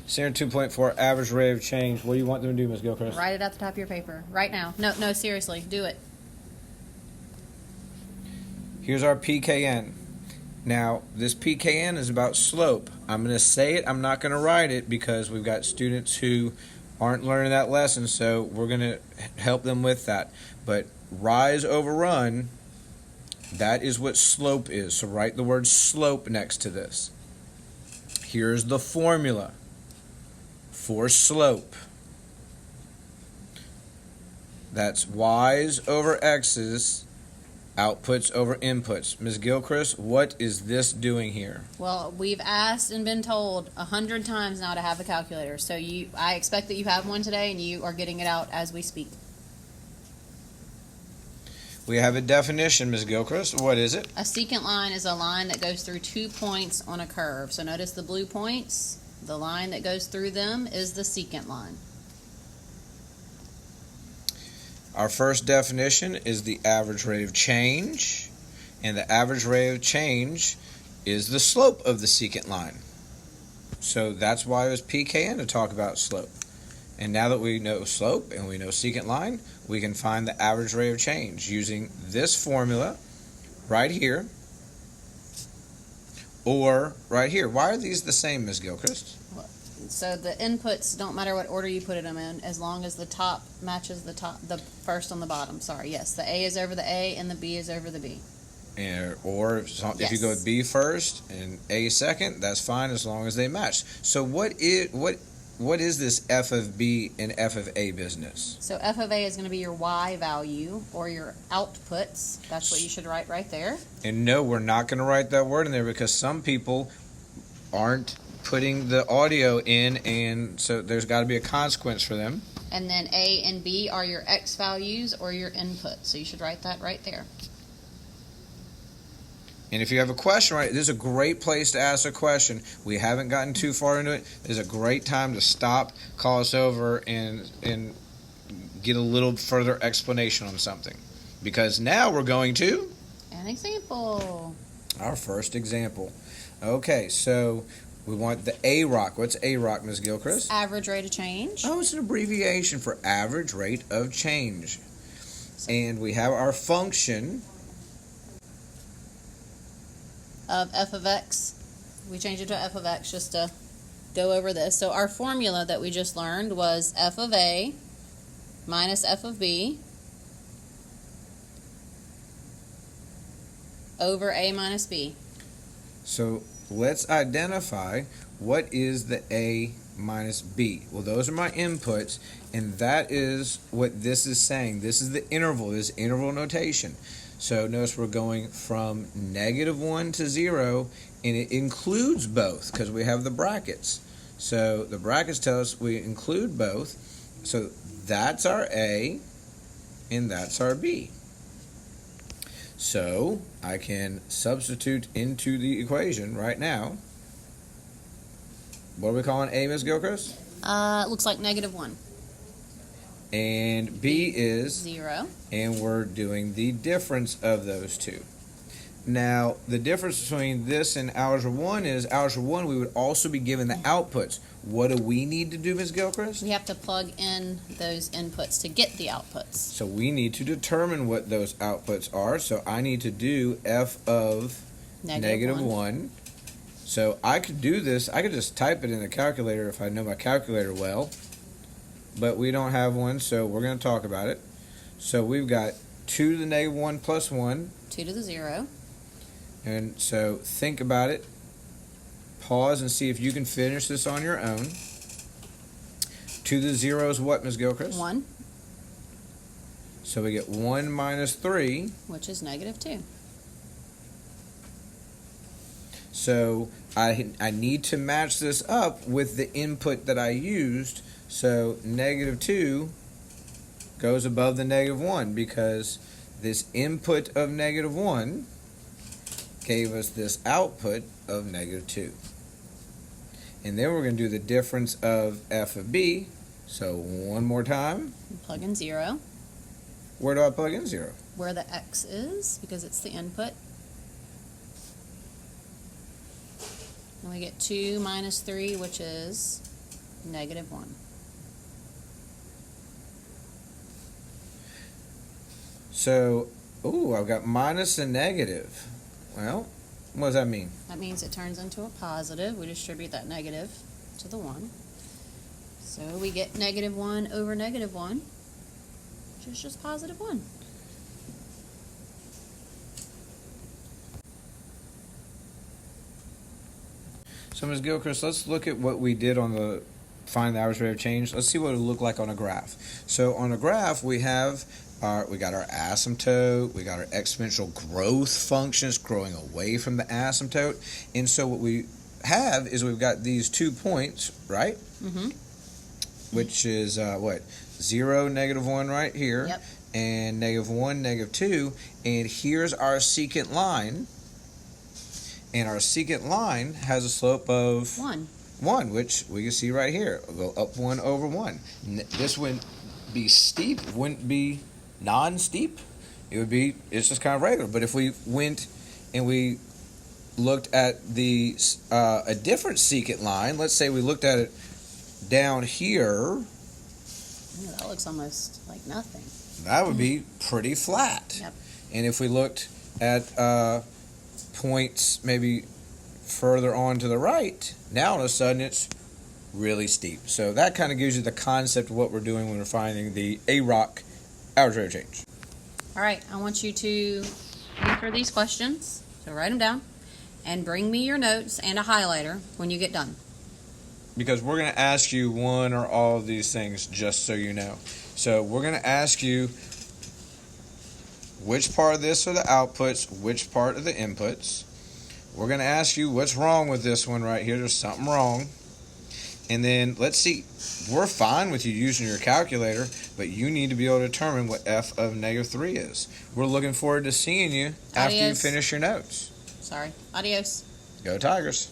Standard 2.4, average rate of change. What do you want them to do, Ms. Gilchrist? Write it at the top of your paper right now. No, seriously, do it. Here's our PKN. Now, this PKN is about slope. I'm going to say it. I'm not going to write it because we've got students who aren't learning that lesson, so we're going to help them with that. But rise over run, that is what slope is. So write the word slope next to this. Here's the formula for slope. That's y's over x's, outputs over inputs. Ms. Gilchrist, what is this doing here? Well, we've asked and been told 100 times now to have a calculator. So I expect that you have one today and you are getting it out as we speak. We have a definition, Ms. Gilchrist. What is it? A secant line is a line that goes through 2 points on a curve. So notice the blue points. The line that goes through them is the secant line. Our first definition is the average rate of change, and the average rate of change is the slope of the secant line. So that's why it was PKN to talk about slope. And now that we know slope and we know secant line, we can find the average rate of change using this formula right here or right here. Why are these the same, Ms. Gilchrist? So the inputs don't matter what order you put them in, as long as the top matches the first on the bottom. Sorry, yes, the A is over the A and the B is over the B. Or if you go with B first and A second, that's fine as long as they match. So what is this F of B and F of A business? So F of A is going to be your Y value or your outputs. That's what you should write right there. And no, we're not going to write that word in there because some people aren't putting the audio in, and so there's got to be a consequence for them. And then A and B are your X values or your input. So you should write that right there. And if you have a question, right, this is a great place to ask a question. We haven't gotten too far into it. This is a great time to stop, call us over, and get a little further explanation on something. Because now we're going to An example. Our first example. Okay, so we want the AROC. What's AROC, Ms. Gilchrist? Average rate of change. Oh, it's an abbreviation for average rate of change. And we have our function of F of X. We changed it to F of X just to go over this. So our formula that we just learned was F of A minus F of B over A minus B. So let's identify what is the A minus B. Well, those are my inputs, and that is what this is saying. This is the interval, this interval notation. So notice we're going from -1 to 0, and it includes both because we have the brackets. So the brackets tell us we include both. So that's our A, and that's our B. So I can substitute into the equation right now. What are we calling A, Ms. Gilchrist? Looks like -1. And B is 0. And we're doing the difference of those two. Now, the difference between this and algebra 1 is algebra 1 we would also be given the outputs. What do we need to do, Ms. Gilchrist? We have to plug in those inputs to get the outputs. So we need to determine what those outputs are. So I need to do F of -1. So I could do this. I could just type it in the calculator if I know my calculator well. But we don't have one, so we're going to talk about it. So we've got 2 to the -1 plus 1. 2 to the 0. And so think about it. Pause and see if you can finish this on your own. 2 to the 0 is what, Ms. Gilchrist? 1. So we get 1 minus 3. Which is -2. So I need to match this up with the input that I used. So -2 goes above the -1 because this input of -1 gave us this output of -2. And then we're going to do the difference of F of B. So one more time. Plug in 0. Where do I plug in 0? Where the X is, because it's the input. And we get 2 minus 3, which is negative 1. So, ooh, I've got minus and negative. Well, what does that mean? That means it turns into a positive. We distribute that negative to the 1. So we get negative 1 over negative 1, which is just positive 1. So, Ms. Gilchrist, let's look at what we did on the find the average rate of change. Let's see what it would look like on a graph. So on a graph, we got our asymptote, we got our exponential growth functions growing away from the asymptote. And so what we have is we've got these 2 points, right? Mm-hmm. Which is what? 0, negative 1 right here. Yep. And negative 1, negative 2. And here's our secant line. And our secant line has a slope of 1, which we can see right here. We'll go up 1 over 1. This wouldn't be steep, wouldn't be non-steep. It's just kind of regular. But if we went and we looked at a different secant line, let's say we looked at it down here. Ooh, that looks almost like nothing. That would be pretty flat. Yep. And if we looked at points maybe further on to the right, now all of a sudden it's really steep. So that kind of gives you the concept of what we're doing when we're finding the AROC average rate of change. All right, I want you to answer these questions. So write them down and bring me your notes and a highlighter when you get done. Because we're going to ask you one or all of these things, just so you know. So we're going to ask you which part of this are the outputs, which part are the inputs. We're going to ask you what's wrong with this one right here. There's something wrong. And then let's see. We're fine with you using your calculator, but you need to be able to determine what f of negative 3 is. We're looking forward to seeing you after you finish your notes. Sorry. Adios. Go Tigers.